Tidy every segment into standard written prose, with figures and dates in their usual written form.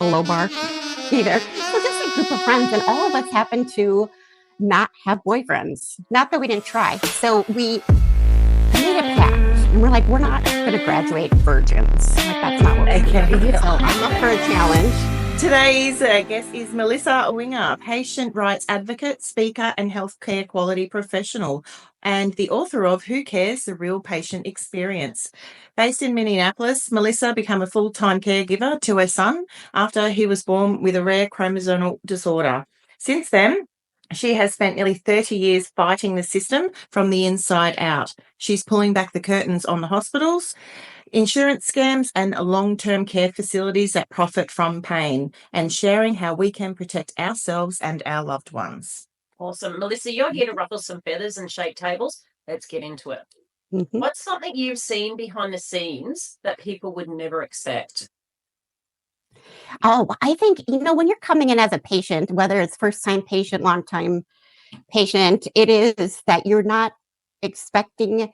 a low bar either. So just a group of friends, and all of us happened to not have boyfriends. Not that we didn't try. So we made a pact, and we're like, we're not going to graduate virgins. Like, that's not what we're doing. So I'm up for a challenge. Today's guest is Melissa Winger, patient rights advocate, speaker, and healthcare quality professional, and the author of Who Cares? The Real Patient Experience. Based in Minneapolis, Melissa became a full-time caregiver to her son after he was born with a rare chromosomal disorder. Since then, she has spent nearly 30 years fighting the system from the inside out. She's pulling back the curtains on the hospitals, insurance scams, and long-term care facilities that profit from pain, and sharing how we can protect ourselves and our loved ones. Awesome. Melissa, you're here to ruffle some feathers and shake tables. Let's get into it. Mm-hmm. What's something you've seen behind the scenes that people would never expect? Oh, I think, when you're coming in as a patient, whether it's first-time patient, long-time patient, it is that you're not expecting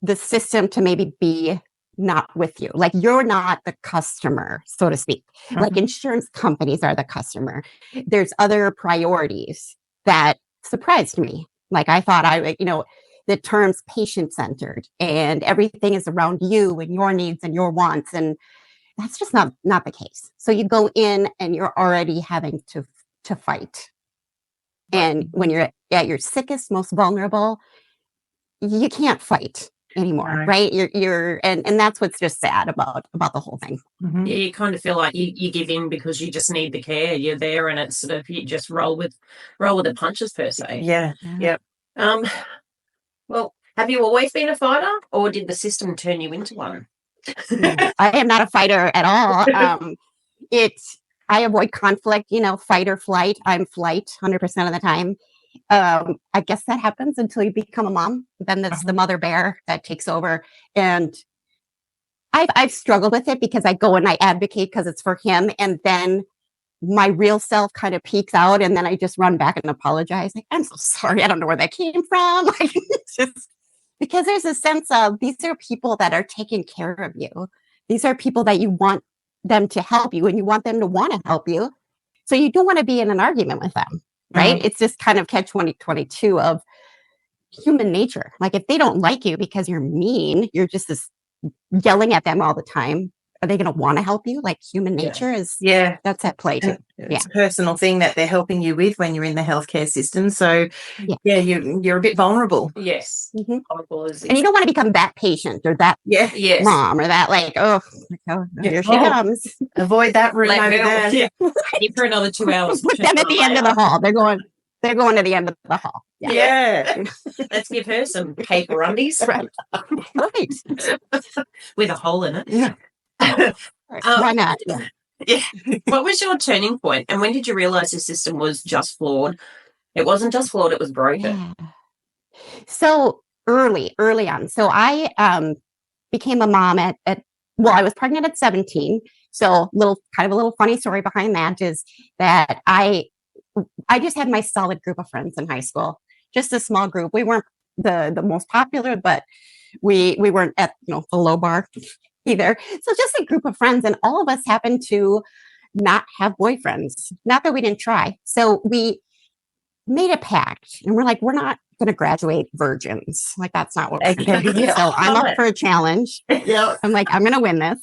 the system to maybe be not with you. Like, you're not the customer, so to speak. Mm-hmm. Like, insurance companies are the customer. There's other priorities that surprised me. Like, I thought the term's patient-centered and everything is around you and your needs and your wants, and that's just not the case. So you go in and you're already having to fight. And when you're at your sickest, most vulnerable, you can't fight anymore, right? You're and that's what's just sad about the whole thing. Mm-hmm. Yeah, you kind of feel like you give in because you just need the care. You're there, and it's sort of you just roll with the punches per se. Yeah. Yep. Well, have you always been a fighter, or did the system turn you into one? I am not a fighter at all. I avoid conflict, fight or flight. I'm flight 100% of the time. I guess that happens until you become a mom. Then that's the mother bear that takes over. And I've struggled with it because I go and I advocate because it's for him. And then my real self kind of peeks out, and then I just run back and apologize. Like, I'm so sorry. I don't know where that came from. Like, it's just because there's a sense of these are people that are taking care of you. These are people that you want them to help you, and you want them to want to help you. So you don't want to be in an argument with them, right? Mm-hmm. It's just kind of catch 2022 of human nature. Like, if they don't like you because you're mean, you're just yelling at them all the time. Are they going to want to help you? Like, human nature is, that's at play too. It's a personal thing that they're helping you with when you're in the healthcare system. So, you're a bit vulnerable. Yes. Mm-hmm. And you don't want to become that patient or that mom or that, like, here she comes. Avoid that room over there. Yeah. For another 2 hours. Put them at the end of the hall. They're going to the end of the hall. Yeah. Let's give her some paper undies. Right. With a hole in it. Yeah. Why not? Yeah. What was your turning point, and when did you realize the system was just flawed? It wasn't just flawed, it was broken. Yeah. So early on. So I became a mom I was pregnant at 17. So a little funny story behind that is that I just had my solid group of friends in high school. Just a small group. We weren't the most popular, but we weren't at the low bar either. So just a group of friends, and all of us happened to not have boyfriends. Not that we didn't try. So we made a pact, and we're like, we're not going to graduate virgins. Like, that's not what we're going to do. So I'm up for a challenge. Yeah. I'm like, I'm going to win this.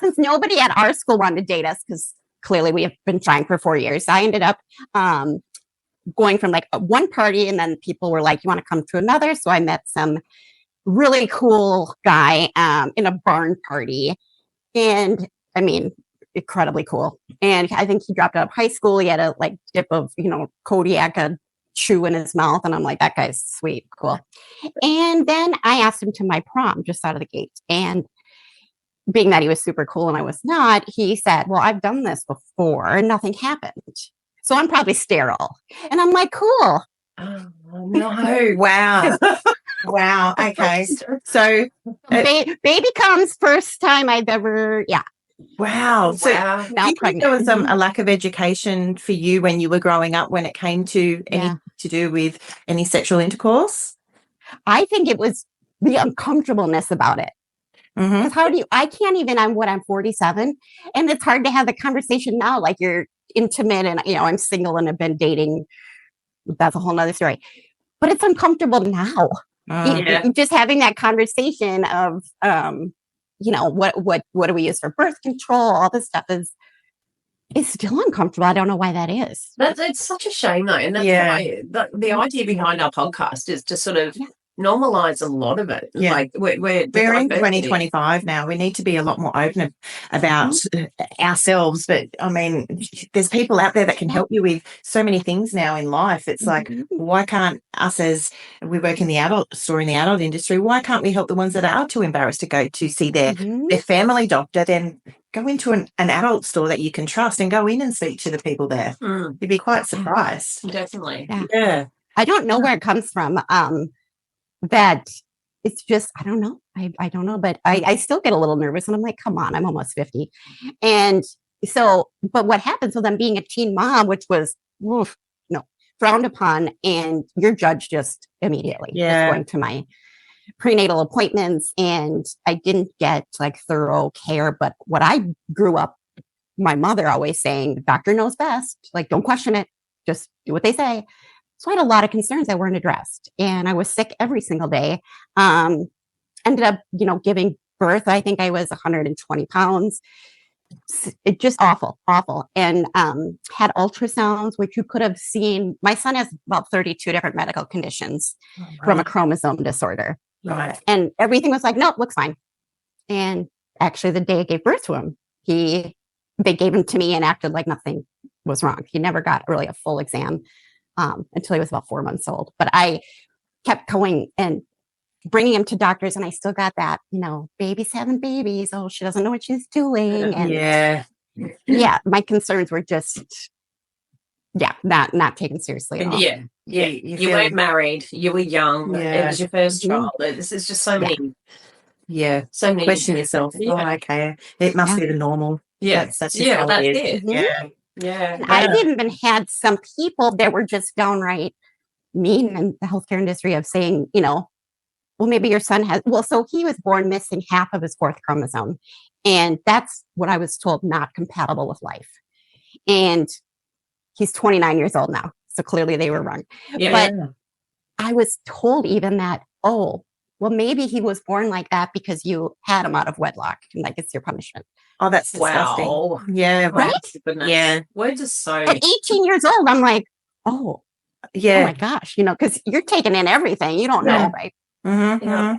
Since nobody at our school wanted to date us, because clearly we have been trying for 4 years, I ended up going from like one party, and then people were like, you want to come to another? So I met some really cool guy in a barn party, and I mean, incredibly cool. And I think he dropped out of high school. He had a dip of Kodiak, a chew in his mouth, and I'm like, that guy's sweet, cool. And then I asked him to my prom just out of the gate, and being that he was super cool and I was not, he said, well, I've done this before and nothing happened, so I'm probably sterile. And I'm like, cool. Oh no. Wow. Wow. Okay. So baby comes, first time I've ever, Wow. So now you pregnant. think there was a lack of education for you when you were growing up when it came to anything to do with any sexual intercourse? I think it was the uncomfortableness about it. Mhm. Because how do you, I can't even, I'm 47, and it's hard to have the conversation now. Like, you're intimate and, I'm single and have been dating. That's a whole nother story. But it's uncomfortable now. Yeah. Just having that conversation of, what do we use for birth control? All this stuff is still uncomfortable. I don't know why that is. It's such a shame though, and that's Yeah. why the idea behind our podcast is to sort of Yeah. normalize a lot of it. Yeah. Like we're We're in diversity. 2025 now. We need to be a lot more open about ourselves. But I mean, there's people out there that can help you with so many things now in life. It's like, why can't us, as we work in the adult store, in the adult industry, why can't we help the ones that are too embarrassed to go to see their family doctor? Then go into an adult store that you can trust and go in and speak to the people there. Mm, You'd be quite surprised. definitely. Yeah. I don't know where it comes from. That it's just, I don't know. I don't know, but I still get a little nervous, and I'm like, come on, I'm almost 50. And so, but what happens with them being a teen mom, which was frowned upon, and you're judged just immediately. Yeah. Just going to my prenatal appointments, and I didn't get like thorough care. But what I grew up, my mother always saying, the doctor knows best. Like, don't question it. Just do what they say. So I had a lot of concerns that weren't addressed, and I was sick every single day. Ended up, giving birth. I think I was 120 pounds. It just awful. And had ultrasounds, which you could have seen. My son has about 32 different medical conditions from a chromosome disorder. Right. And everything was like, nope, looks fine. And actually, the day I gave birth to him, they gave him to me and acted like nothing was wrong. He never got really a full exam until he was about 4 months old. But I kept going and bringing him to doctors, and I still got that, baby's having babies. Oh, she doesn't know what she's doing. And my concerns were just, not taken seriously at all. You weren't married. You were young. It was your first child. This is just so many. So many. Question yourself. Yeah. Oh, okay. It must be the normal. Yeah. That's just how that's it is. it. Yeah. I've even had some people that were just downright mean in the healthcare industry of saying, well, maybe your son has, so he was born missing half of his fourth chromosome. And that's what I was told, not compatible with life. And he's 29 years old now. So clearly they were wrong. But I was told even that, maybe he was born like that because you had him out of wedlock, and like it's your punishment. Oh, that's disgusting. Wow. Yeah. Right? Goodness. Yeah. We're just so. At 18 years old, I'm like, oh my gosh, because you're taking in everything. You don't know, right? Mm-hmm. Yeah.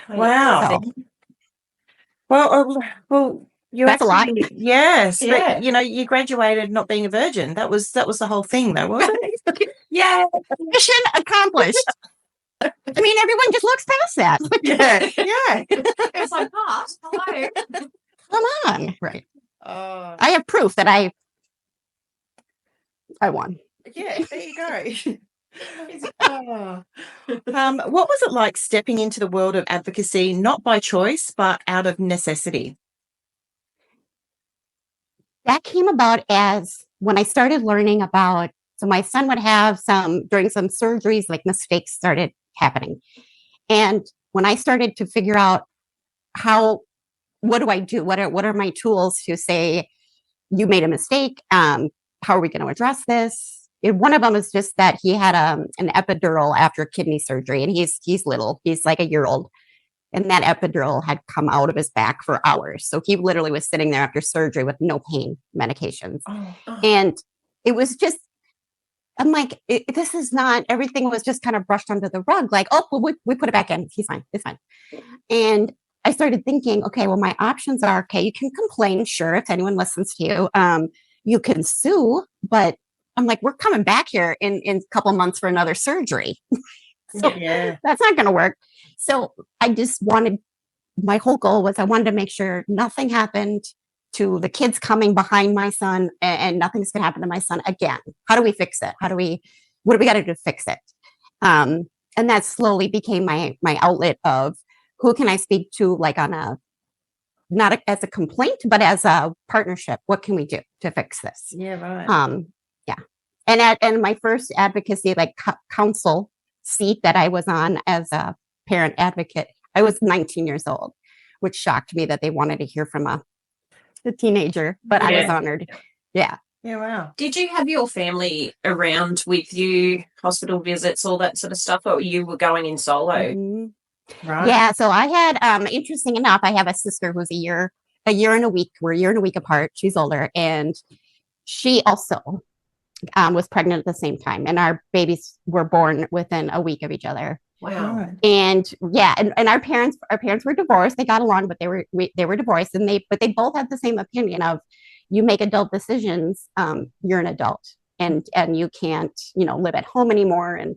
Wow. So, Well, you that's a lot. Yes, Yeah. but you graduated not being a virgin. That was the whole thing, though, wasn't it? Yeah. Mission accomplished. I mean, everyone just looks past that. Yeah. It's like, hello. Come on, right? Oh, I have proof that I won. yeah. There you go. Oh. What was it like stepping into the world of advocacy, not by choice, but out of necessity? That came about as when I started learning about. So my son would have during some surgeries, like mistakes started happening, and when I started to figure out what do I do? What are my tools to say you made a mistake? How are we going to address this? One of them is just that he had an epidural after kidney surgery, and he's little. He's like a year old, and that epidural had come out of his back for hours. So he literally was sitting there after surgery with no pain medications, and it was just. I'm like, this is not. Everything was just kind of brushed under the rug. Like, we put it back in. He's fine. It's fine. And I started thinking, okay, well, my options are, okay, you can complain, sure, if anyone listens to you. You can sue, but I'm like, we're coming back here in a couple months for another surgery. So that's not going to work. So I just my whole goal was I wanted to make sure nothing happened to the kids coming behind my son, and nothing's going to happen to my son again. How do we fix it? What do we got to do to fix it? And that slowly became my outlet of who can I speak to, like on not as a complaint, but as a partnership. What can we do to fix this? Yeah, right. And my first advocacy, like council seat that I was on as a parent advocate, I was 19 years old, which shocked me that they wanted to hear from a teenager, but I was Yeah. honored. Yeah. Yeah, wow. Did you have your family around with you, hospital visits, all that sort of stuff, or you were going in solo? Mhm. Right. Yeah. So I had, interesting enough, I have a sister who's a year and a week. We're a year and a week apart. She's older, and she also was pregnant at the same time, and our babies were born within a week of each other. Wow. Right. And yeah, and our parents were divorced. They got along, but they were divorced, and they both had the same opinion of, you make adult decisions, you're an adult, and you can't live at home anymore. And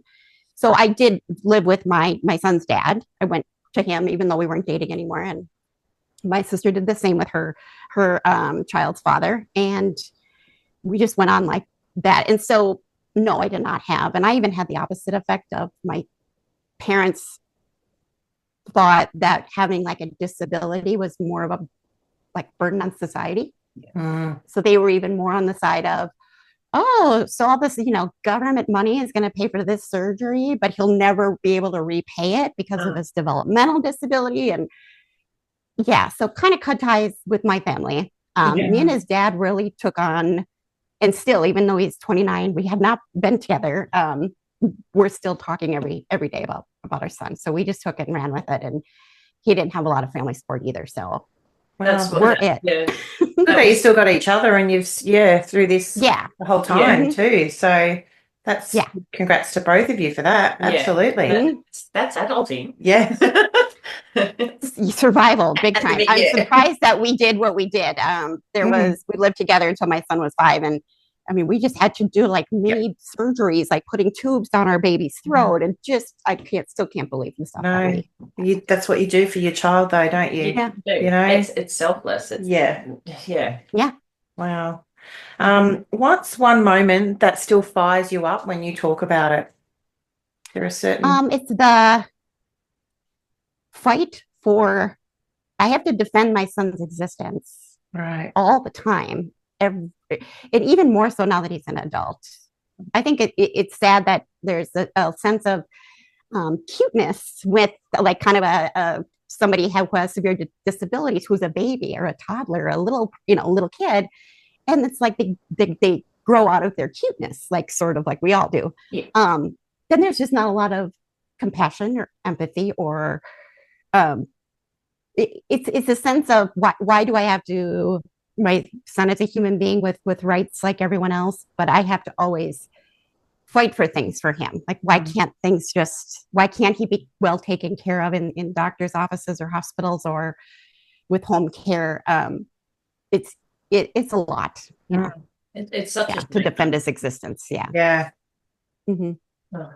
so I did live with my son's dad. I went to him even though we weren't dating anymore, and my sister did the same with her child's father, and we just went on like that. And so no, I did not have, and I even had the opposite effect of my parents thought that having like a disability was more of a like burden on society. Mm. So they were even more on the side of, oh, so all this, government money is going to pay for this surgery, but he'll never be able to repay it because of his developmental disability. And yeah, so kind of cut ties with my family. Me and his dad really took on, and still, even though he's 29, we have not been together. We're still talking every day about our son. So we just took it and ran with it. And he didn't have a lot of family support either. So That's we're it. Good that you still got each other, and you've through this Yeah. the whole time Yeah. too. So that's congrats to both of you for that. Yeah. Absolutely. That's adulting. Yeah. Survival, big time. Yeah. I'm surprised that we did what we did. We lived together until my son was 5, and I mean, we just had to do like mini surgeries, like putting tubes down our baby's throat, and just I still can't believe the stuff. No, that's what you do for your child, though, don't you? Yeah. It's selfless. It's, yeah. Wow. What's one moment that still fires you up when you talk about it? There are certain. It's the fight for. I have to defend my son's existence Right. all the time, and even more so now that he's an adult. I think it's sad that there's a sense of cuteness with like kind of a somebody who has severe disabilities, who's a baby or a toddler, a little kid, and it's like they grow out of their cuteness, like sort of like we all do. Yeah. Then there's just not a lot of compassion or empathy, or it's a sense of why do I have to. My son is a human being with rights like everyone else, but I have to always fight for things for him. Like, why can't he be well taken care of in doctor's offices or hospitals or with home care? It's a lot, It's such a to defend his existence. Yeah. Yeah. Mm-hmm.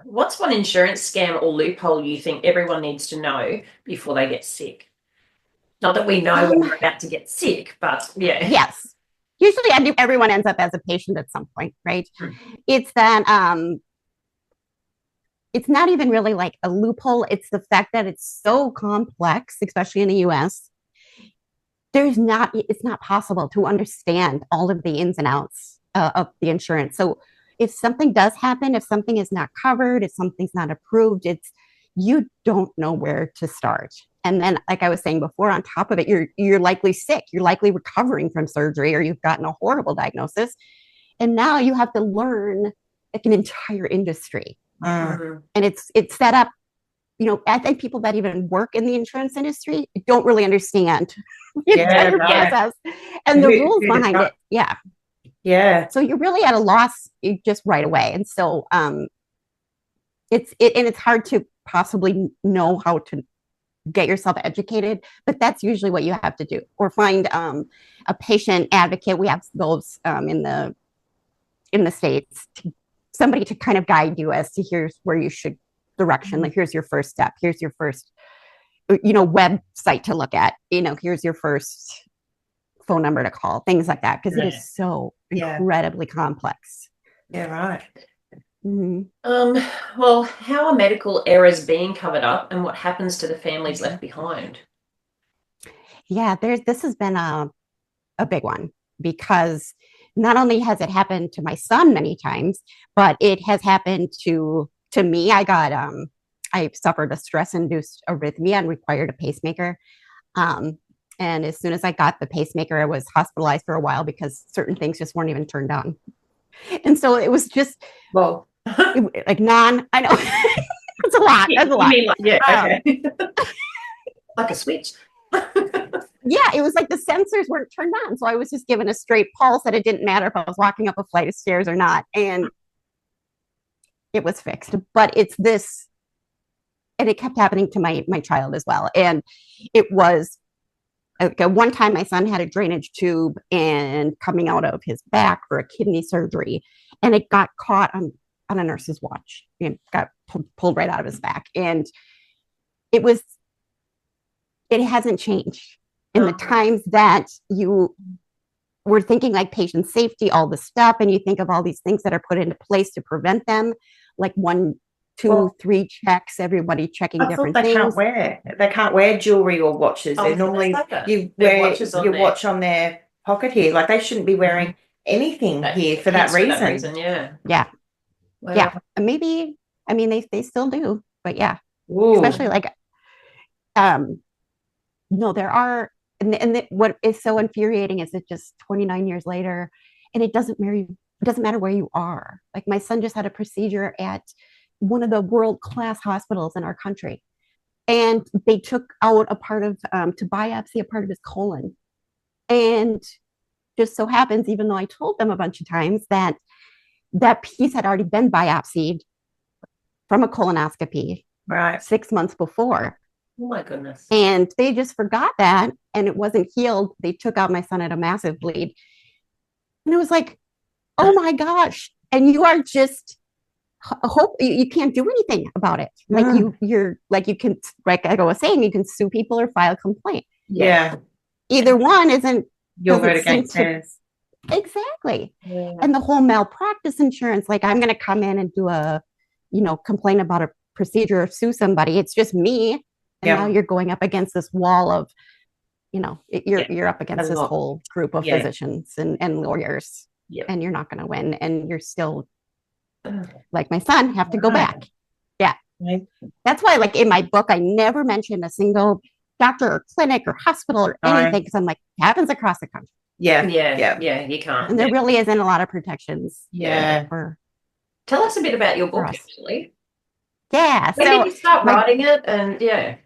What's one insurance scam or loophole you think everyone needs to know before they get sick? Not that we know when we're about to get sick, but yeah. Yes. Usually everyone ends up as a patient at some point, right? It's that it's not even really like a loophole. It's the fact that it's so complex, especially in the US. It's not possible to understand all of the ins and outs of the insurance. So if something does happen, if something is not covered, if something's not approved, you don't know where to start. And then, like I was saying before, on top of it, you're likely sick. You're likely recovering from surgery, or you've gotten a horrible diagnosis. And now you have to learn like an entire industry. And it's set up, I think people that even work in the insurance industry don't really understand the entire process and the rules behind it. Yeah. Yeah. So you're really at a loss just right away. And so it's hard to possibly know how to get yourself educated, but that's usually what you have to do, or find a patient advocate. We have those in the States, somebody to kind of guide you as to here's where you should direction. Like, here's your first step. Here's your first, website to look at. Here's your first phone number to call. Things like that, because it is so incredibly complex. Yeah. Right. Mm-hmm. Well, how are medical errors being covered up, and what happens to the families left behind? Yeah, this has been a big one, because not only has it happened to my son many times, but it has happened to me. I suffered a stress-induced arrhythmia and required a pacemaker. And as soon as I got the pacemaker, I was hospitalized for a while because certain things just weren't even turned on. And so it was just Well, like I know it's a lot. That's a you lot. mean like, yeah, okay. Like a switch. Yeah, it was like the sensors weren't turned on. So I was just given a straight pulse that it didn't matter if I was walking up a flight of stairs or not. And it was fixed. But it's this, and it kept happening to my child as well. And it was like one time my son had a drainage tube and coming out of his back for a kidney surgery, and it got caught on a nurse's watch and got pulled right out of his back. And it hasn't changed in the times that you were thinking like patient safety, all the stuff, and you think of all these things that are put into place to prevent them, like 1, 2, 3 checks, everybody checking different they things. They can't wear jewelry or watches. They're normally you wear your watch on their pocket here. Like they shouldn't be wearing anything here for that reason. Yeah. Wow. Yeah. And maybe, I mean, they still do, but yeah. Ooh. Especially like, no, there are, and what is so infuriating is it just 29 years later, and it doesn't matter where you are. Like my son just had a procedure at one of the world-class hospitals in our country, and they took out a part of to biopsy a part of his colon, and just so happens, even though I told them a bunch of times that piece had already been biopsied from a colonoscopy right 6 months before. Oh my goodness. And they just forgot that, and it wasn't healed. They took out my son at a massive bleed, and it was like, oh my gosh. And you are just hope you can't do anything about it. Like you're like, you can, like I was saying, you can sue people or file a complaint. Yeah. Either one isn't You'll vote against theirs. Exactly. Yeah. And the whole malpractice insurance, like I'm going to come in and do complain about a procedure or sue somebody. It's just me. And now you're going up against this wall of, you're up against this whole group of physicians and lawyers, and you're not going to win. And you're still, like my son, have to go back. Yeah. Right. That's why, like in my book, I never mentioned a single doctor or clinic or hospital or anything, because I'm like, it happens across the country. Yeah, you can't. And there really isn't a lot of protections. Yeah. Tell us a bit about your book, actually. Yeah. When did you start writing it? And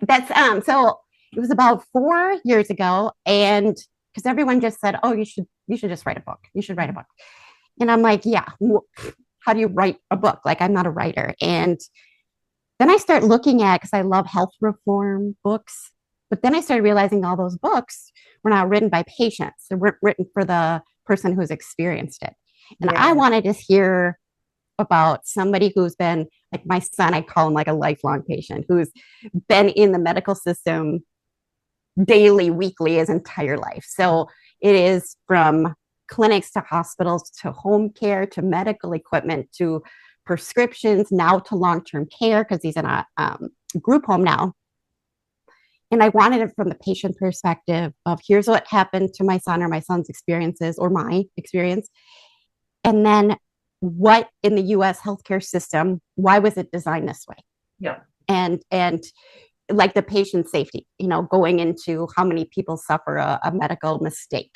that's so it was about 4 years ago, and because everyone just said, oh, you should just write a book. You should write a book. And I'm like, yeah, how do you write a book? Like, I'm not a writer. And then I start looking at, because I love health reform books, but then I started realizing all those books were not written by patients. They weren't written for the person who's experienced it. And I wanted to hear about somebody who's been, like my son, I call him like a lifelong patient, who's been in the medical system daily, weekly, his entire life. So it is from clinics to hospitals to home care to medical equipment to prescriptions, now to long-term care, because he's in a group home now. And I wanted it from the patient perspective of, here's what happened to my son or my son's experiences or my experience. And then what in the US healthcare system, why was it designed this way? Yeah. And like the patient safety, going into how many people suffer a medical mistake,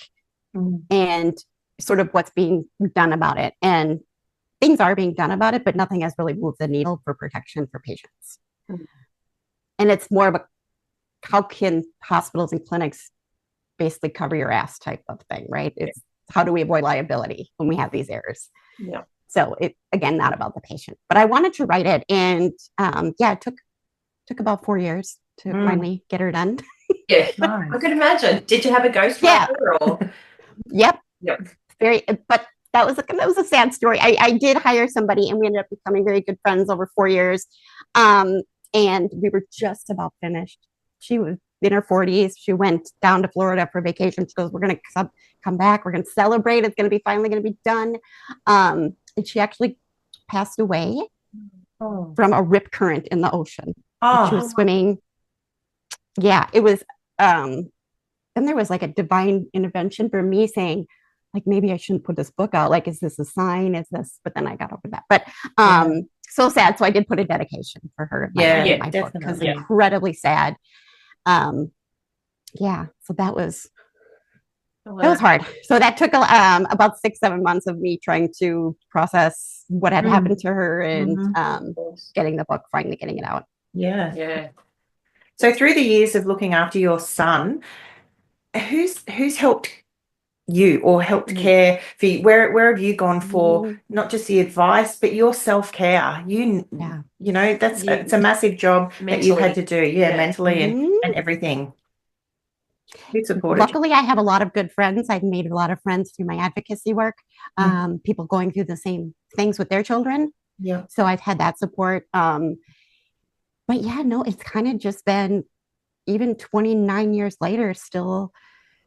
and sort of what's being done about it. And things are being done about it, but nothing has really moved the needle for protection for patients. And it's more of a, how can hospitals and clinics basically cover your ass type of thing, right? It's how do we avoid liability when we have these errors? Yeah. So it, again, not about the patient, but I wanted to write it. And it took about 4 years to finally get her done. Yeah, nice. I could imagine. Did you have a ghostwriter? Or? Yep. But that was a sad story. I did hire somebody, and we ended up becoming very good friends over 4 years. And we were just about finished. She was in her 40s. She went down to Florida for vacation. She goes, we're going to come back. We're going to celebrate. It's going to be finally going to be done. And she actually passed away from a rip current in the ocean. She was swimming. Yeah, it was. Then there was like a divine intervention for me saying, like, maybe I shouldn't put this book out. Like, is this a sign? Is this? But then I got over that. But so sad. So I did put a dedication for her in my book, because incredibly sad. Yeah, so that was Wow. hard. So that took about 6-7 months of me trying to process what had happened to her and getting the book, finally getting it out. Yeah. Yeah. So through the years of looking after your son, who's helped you or helped care for you? Where have you gone for not just the advice, but your self-care? You know, that's it's a massive job that you've had to do. Yeah, mentally and everything. Who supported you? Luckily, I have a lot of good friends. I've made a lot of friends through my advocacy work. People going through the same things with their children. Yeah. So I've had that support. But yeah, no, it's kind of just been, even 29 years later, still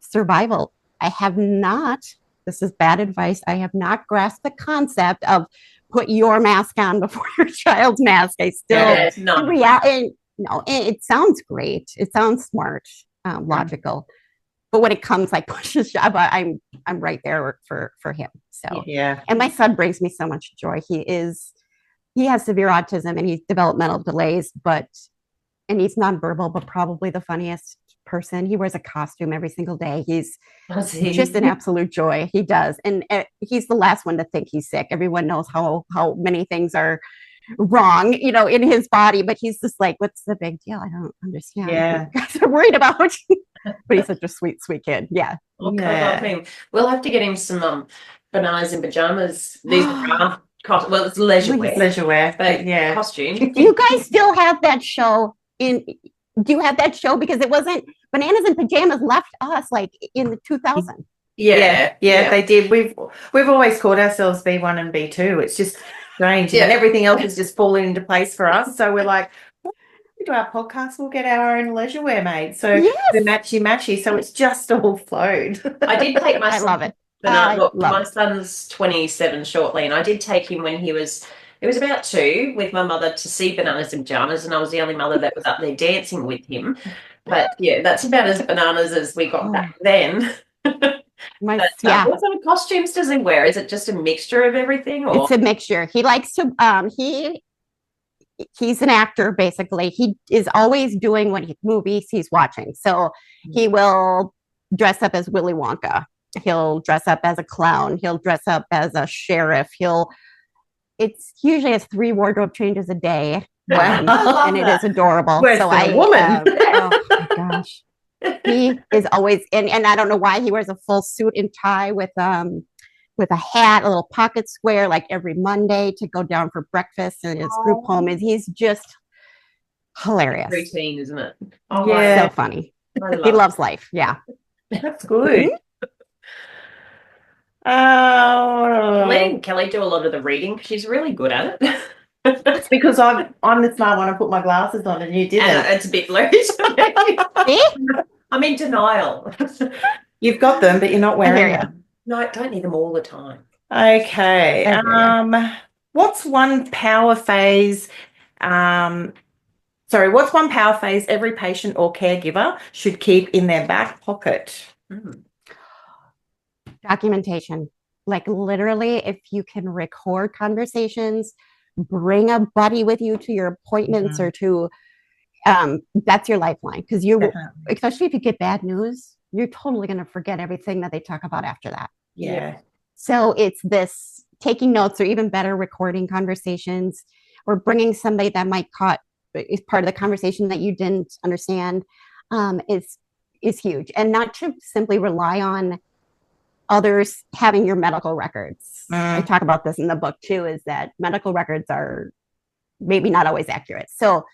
survival. I have not, this is bad advice, I have not grasped the concept of put your mask on before your child's mask. I still, no, it sounds great. It sounds smart, logical. But when it comes like push a shove, I'm right there for him. So and my son brings me so much joy. He has severe autism and he's developmental delays, and he's nonverbal, but probably the funniest person. He wears a costume every single day. He's just an absolute joy. He does. And he's the last one to think he's sick. Everyone knows how many things are wrong, in his body, but he's just like, what's the big deal? I don't understand. Yeah. You guys are worried about, but he's such a sweet kid. Yeah. Okay, I love him. We'll have to get him some bananas in pajamas. These are it's leisure wear. But costume. Do you guys still have that show do you have that show? Because it wasn't, Bananas in Pajamas left us like in the 2000s. Yeah, they did. We've always called ourselves B1 and B2. It's just strange. And everything else is just falling into place for us. So we're like, well, we do our podcast, we'll get our own leisure wear made. So we're matchy. So it's just all flowed. I did take my son. I love it. My son's 27 shortly, and I did take him when he was about 2 with my mother to see Bananas in Pajamas, and I was the only mother that was up there dancing with him. But yeah, that's about as bananas as we got back then. What sort of costumes does he wear? Is it just a mixture of everything? Or? It's a mixture. He likes to he's an actor, basically. He is always doing movies he's watching. So he will dress up as Willy Wonka. He'll dress up as a clown. He'll dress up as a sheriff. It's usually has 3 wardrobe changes a day. Wow. And it is adorable. Where's the woman? Oh my gosh. He is always and I don't know why he wears a full suit and tie with a hat, a little pocket square, like every Monday to go down for breakfast and his group home. And he's just hilarious. Routine, isn't it? Oh yeah, so funny. He loves life. Yeah. That's good. Letting Kelly do a lot of the reading. She's really good at it. It's because I'm the smart one. I put my glasses on and you didn't. It's a bit blurry. I'm in denial. You've got them, but you're not wearing them. No, I don't need them all the time. Okay. What's one power phase? What's one power phase every patient or caregiver should keep in their back pocket? Documentation. Like literally, if you can record conversations, bring a buddy with you to your appointments or to that's your lifeline, because especially if you get bad news, you're totally going to forget everything that they talk about after that. So it's this taking notes, or even better, recording conversations, or bringing somebody that might is part of the conversation that you didn't understand is huge. And not to simply rely on others having your medical records. I talk about this in the book too, is that medical records are maybe not always accurate. So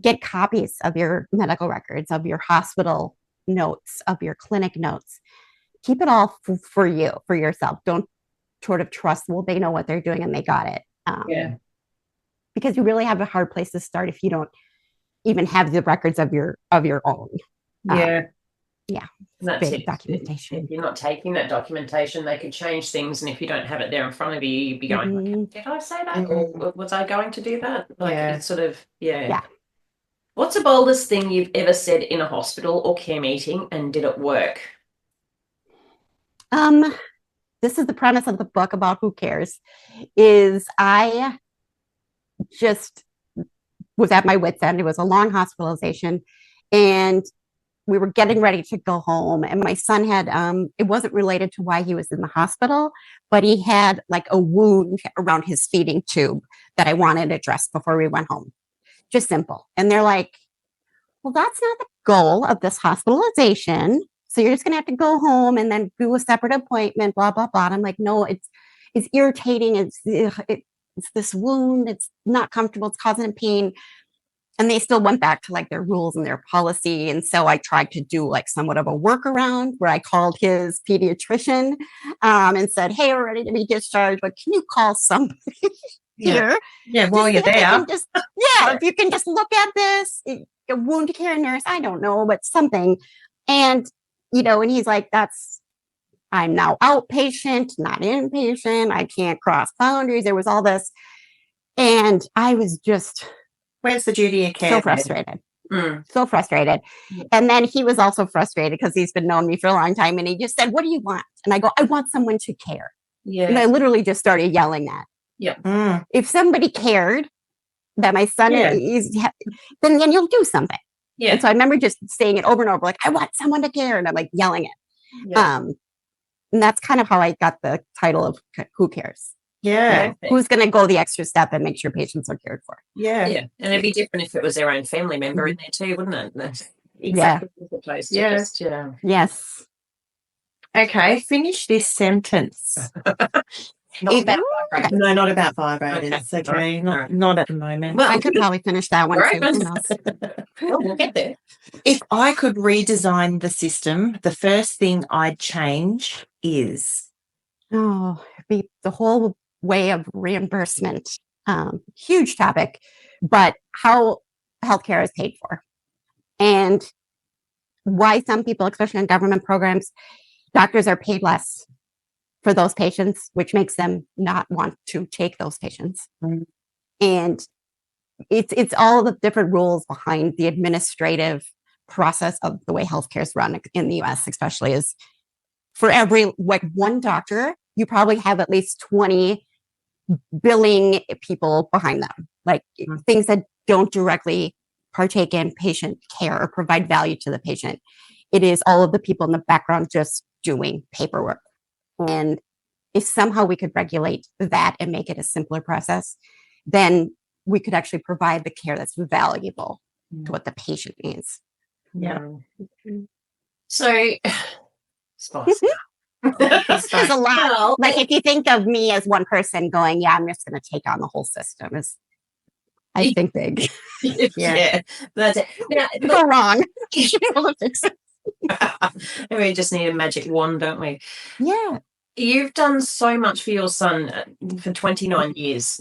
get copies of your medical records, of your hospital notes, of your clinic notes. Keep it all for you, for yourself. Don't sort of trust, well, they know what they're doing and they got it. Because you really have a hard place to start if you don't even have the records of your own. That's big it. Documentation. If you're not taking that documentation, they could change things, and if you don't have it there in front of you, you'd be going, did I say that? Or was I going to do that? It's sort of, What's the boldest thing you've ever said in a hospital or care meeting, and did it work? This is the premise of the book about Who Cares, is I just was at my wit's end. It was a long hospitalization, and we were getting ready to go home, and my son had it wasn't related to why he was in the hospital, but he had like a wound around his feeding tube that I wanted addressed before we went home. Just simple. And they're like, well, that's not the goal of this hospitalization. So you're just gonna have to go home and then do a separate appointment, blah, blah, blah. And I'm like, no, it's irritating. It's this wound, it's not comfortable, it's causing pain. And they still went back to like their rules and their policy. And so I tried to do like somewhat of a workaround where I called his pediatrician and said, hey, we're ready to be discharged, but can you call somebody here? Yeah, while you're there. If you can just look at this, a wound care nurse, I don't know, but something. And, and he's like, I'm now outpatient, not inpatient. I can't cross boundaries. There was all this. And I was just... Where's the duty of care? So frustrated. So frustrated. And then he was also frustrated because he's been knowing me for a long time. And he just said, what do you want? And I go, I want someone to care. Yeah. And I literally just started yelling that. Yeah. If somebody cared that my son is, then you'll do something. Yeah. And so I remember just saying it over and over, like, I want someone to care. And I'm like yelling it. Yeah. And that's kind of how I got the title of Who Cares? Yeah. Who's going to go the extra step and make sure patients are cared for? Yeah. Yeah. And it'd be different if it was their own family member in there too, wouldn't it? That's Exactly. Yeah. Yes. Okay. Finish this sentence. Not about vibrators. No, not about vibrators. Okay. Not at the moment. Well, I could probably finish that one Right. too. Who knows? Well, we'll get there. If I could redesign the system, the first thing I'd change is... Oh, it'd be the whole way of reimbursement. Huge topic, but how healthcare is paid for and why some people, especially in government programs, doctors are paid less for those patients, which makes them not want to take those patients. And it's all the different rules behind the administrative process of the way healthcare is run in the US, especially is for every one doctor, you probably have at least 20 billing people behind them, things that don't directly partake in patient care or provide value to the patient. It is all of the people in the background just doing paperwork. And if somehow we could regulate that and make it a simpler process, then we could actually provide the care that's valuable to what the patient needs. Yeah. So, spice. There's a lot. Like if you think of me as one person going, yeah, I'm just going to take on the whole system, I think big. Yeah. That's it. Now, Go wrong. You should be able to fix it. we just need a magic wand, don't we? Yeah. You've done so much for your son for 29 years.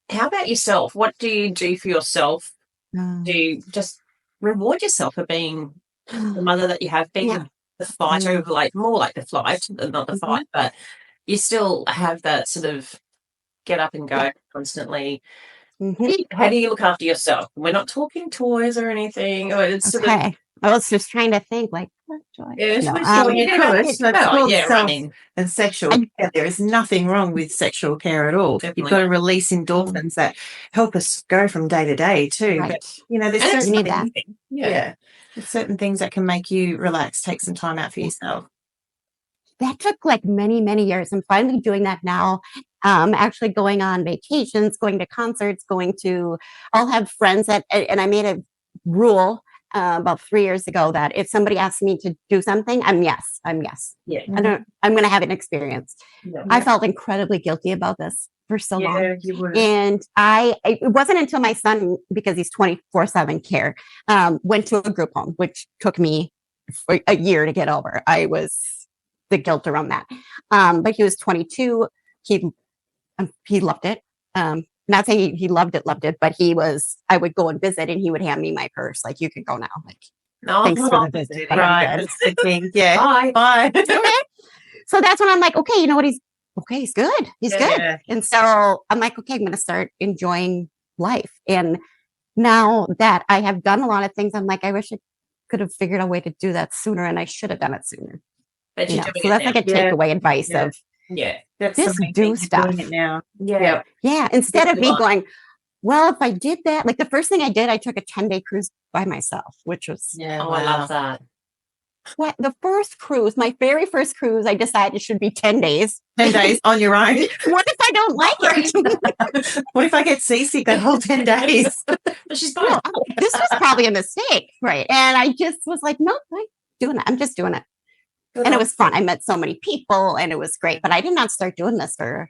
How about yourself? What do you do for yourself? Do you just reward yourself for being the mother that you have been, the fighter, more like the flight, not the fight, but you still have that sort of get up and go constantly. How do you look after yourself? We're not talking toys or anything. Or it's sort of, I was just trying to think running. And sexual care. There is nothing wrong with sexual care at all. Definitely. You've got to release endorphins that help us go from day to day too. Right. But, there's And certain you need that. There's certain things that can make you relax, take some time out for yourself. That took many, many years. I'm finally doing that now. Actually going on vacations, going to concerts, I'll have friends and I made a rule about 3 years ago that if somebody asks me to do something, I'm yes. Yeah. I'm going to have an experience. Yeah. I felt incredibly guilty about this for so long. You would. And it wasn't until my son, because he's 24/7 care, went to a group home, which took me a year to get over. I was the guilt around that. But he was 22. He loved it. Not saying he loved it, but I would go and visit and he would hand me my purse. Like, you can go now. Thanks for the visit. Right. That's the thing. Yeah. Bye. So that's when I'm like, okay, you know what? He's good. He's good. Yeah. And so I'm like, okay, I'm going to start enjoying life. And now that I have done a lot of things, I'm like, I wish I could have figured a way to do that sooner, and I should have done it sooner. But So that's like a takeaway advice of That's just the main do thing, stuff. doing it now. Yeah. Instead of me going, well, if I did that, the first thing I did, I took a 10-day cruise by myself, which was I love that. what the first cruise, my very first cruise, I decided it should be 10 days. 10 days on your own. What if I don't like it? What if I get seasick that whole 10 days? But she's No, fine. this was probably a mistake, right? And I just was like, no, I'm doing it. I'm just doing it. And it was fun. I met so many people and it was great. But I did not start doing this for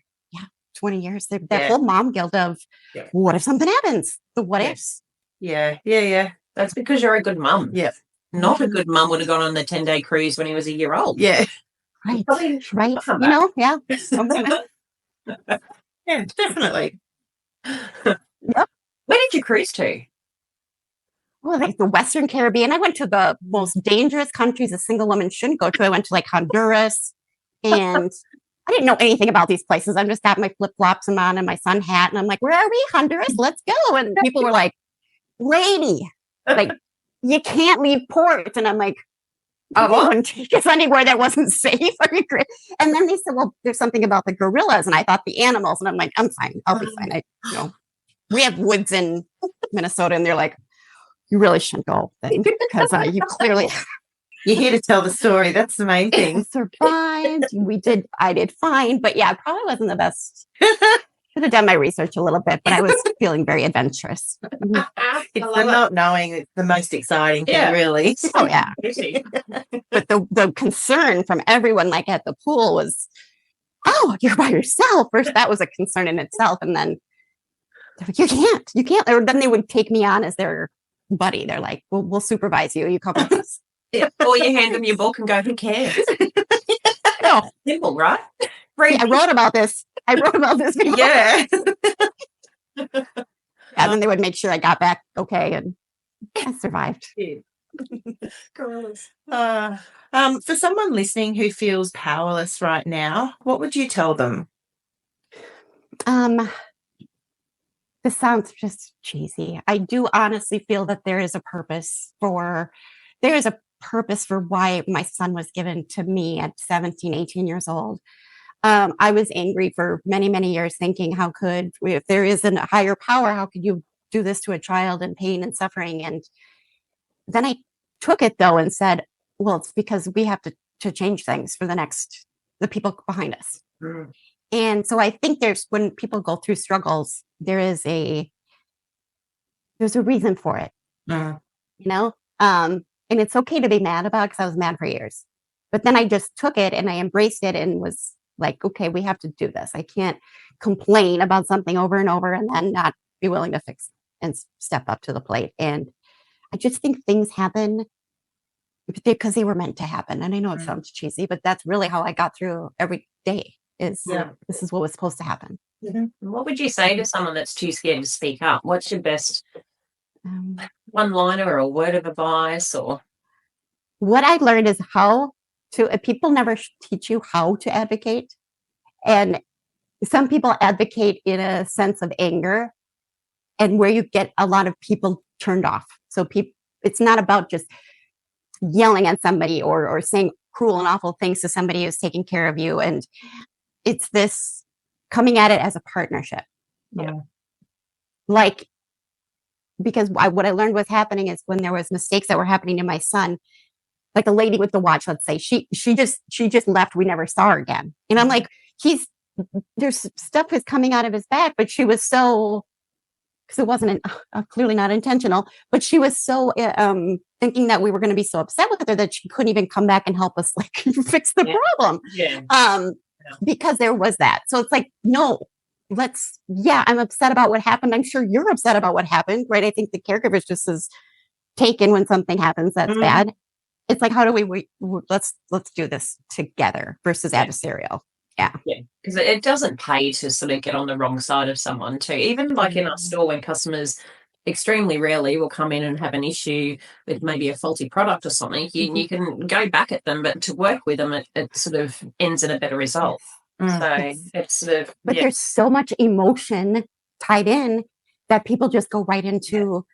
20 years. That Yeah. whole mom guilt of Yeah. what if something happens? The what ifs. Yeah. That's because you're a good mum. Yeah. Not a good mum would have gone on the 10-day cruise when he was a year old. Yeah. Right. Probably Right. come You know, yeah. Yeah, definitely. Where did you cruise to? Well, like the Western Caribbean. I went to the most dangerous countries a single woman shouldn't go to. I went to like Honduras, and I didn't know anything about these places. I just got my flip flops on and my sun hat, and I'm like, "Where are we, Honduras? Let's go!" And people were like, "Lady, like you can't leave port," and I'm like, Oh, what? wouldn't take us anywhere that wasn't safe." And then they said, "Well, there's something about the gorillas," and I thought the animals, and I'm like, "I'm fine. I'll be fine." We have woods in Minnesota, and they're like, "You really shouldn't go then because you clearly You're here to tell the story. That's the main thing. survived." I did fine, but yeah, it probably wasn't the best. Should have done my research a little bit, but I was feeling very adventurous. It's the not knowing it's the most exciting thing, Yeah. really. Oh yeah, but the concern from everyone, like at the pool, was, "Oh, you're by yourself." First, that was a concern in itself, and then they're like, you can't. Or then they would take me on as their buddy. They're like, we'll supervise you. You come with us." Yeah. Or you hand them your book and go, who cares? No. Simple, right? I wrote about this. Before. Yeah. And then they would make sure I got back okay, and I survived. Gorillas. For someone listening who feels powerless right now, what would you tell them? This sounds just cheesy. I do honestly feel that there is a purpose for why my son was given to me at 17, 18 years old. I was angry for many, many years, thinking, if there is a higher power, how could you do this to a child in pain and suffering? And then I took it though and said, well, it's because we have to change things for the people behind us. Mm. And so I think when people go through struggles, there's a reason for it, Mm. and it's okay to be mad about it, because I was mad for years. But then I just took it and I embraced it and was like, okay, we have to do this. I can't complain about something over and over and then not be willing to fix and step up to the plate. And I just think things happen because they were meant to happen. And I know it sounds cheesy, but that's really how I got through every day. This is what was supposed to happen. What would you say to someone that's too scared to speak up? What's your best one-liner or a word of advice? Or what I learned is people never teach you how to advocate. And some people advocate in a sense of anger, and where you get a lot of people turned off. So it's not about just yelling at somebody or saying cruel and awful things to somebody who's taking care of you. And it's this coming at it as a partnership. Yeah. Like, because what I learned was happening is when there was mistakes that were happening to my son, like the lady with the watch, let's say, she just left. We never saw her again. And I'm like, there's stuff is coming out of his back, but she was so, because it wasn't clearly not intentional, but she was so thinking that we were going to be so upset with her that she couldn't even come back and help us like fix the problem. yeah. Because there was that. So it's like, no, I'm upset about what happened. I'm sure you're upset about what happened, right? I think the caregiver's just as taken when something happens that's bad. It's like, how do let's do this together versus adversarial. Yeah. Because it doesn't pay to sort of get on the wrong side of someone too. Even like in our store, when customers extremely rarely will come in and have an issue with maybe a faulty product or something, you can go back at them, but to work with them, it sort of ends in a better result. So it's sort of, but there's so much emotion tied in that people just go right into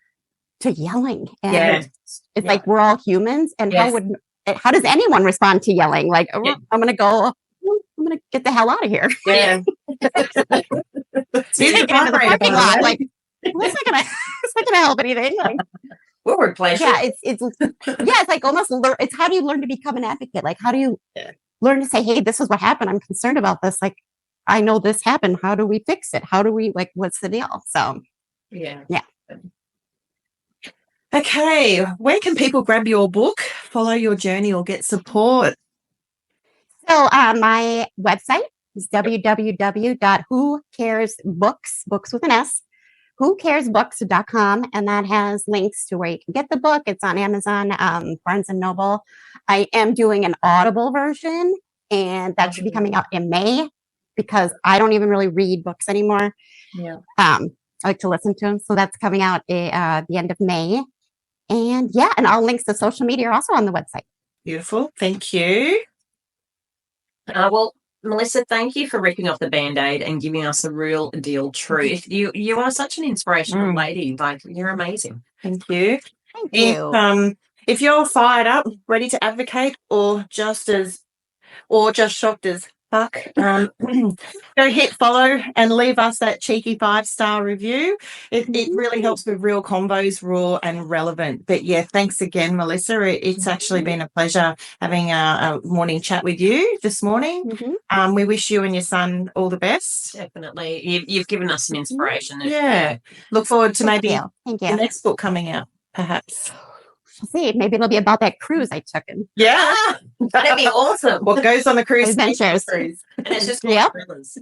to yelling. And it's like, we're all humans. And how does anyone respond to yelling? Like, I'm going to get the hell out of here. Yeah. Take it into the parking lot. Like, it's not going to help anything. Like, We'll replace Yeah, it. it's like almost it's how do you learn to become an advocate? Like, how do you learn to say, hey, this is what happened. I'm concerned about this. Like, I know this happened. How do we fix it? How do we, like, what's the deal? So, Yeah. Okay, where can people grab your book, follow your journey, or get support? So my website is www.whocaresbooks, books with an S, whocaresbooks.com. And that has links to where you can get the book. It's on Amazon, Barnes and Noble. I am doing an Audible version, and that should be coming out in May because I don't even really read books anymore. Yeah. I like to listen to them. So that's coming out at the end of May. And and all links to social media are also on the website. Beautiful. Thank you. Well, Melissa, thank you for ripping off the Band-Aid and giving us the real deal truth. You are such an inspirational lady. Like, you're amazing. Thank you. Thank you. If you're fired up, ready to advocate, or just shocked as fuck, go hit follow and leave us that cheeky 5-star review. It really helps with real combos, raw and relevant. But yeah, thanks again, Melissa. It's actually been a pleasure having a morning chat with you this morning. We wish you and your son all the best. Definitely. You've given us some inspiration. Yeah. Look forward to maybe Thank the you. next book coming out, perhaps. We'll see. Maybe it'll be about that cruise I took in. Yeah. That'd be awesome. What goes on the cruise? Adventures. And it's just called Yep. Thrillers.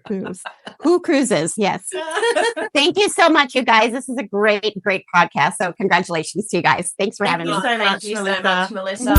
Cruise. Who cruises? Yes. Thank you so much, you guys. This is a great, great podcast. So congratulations to you guys. Thanks for having me. so Thank much, you so Melissa. much, Melissa.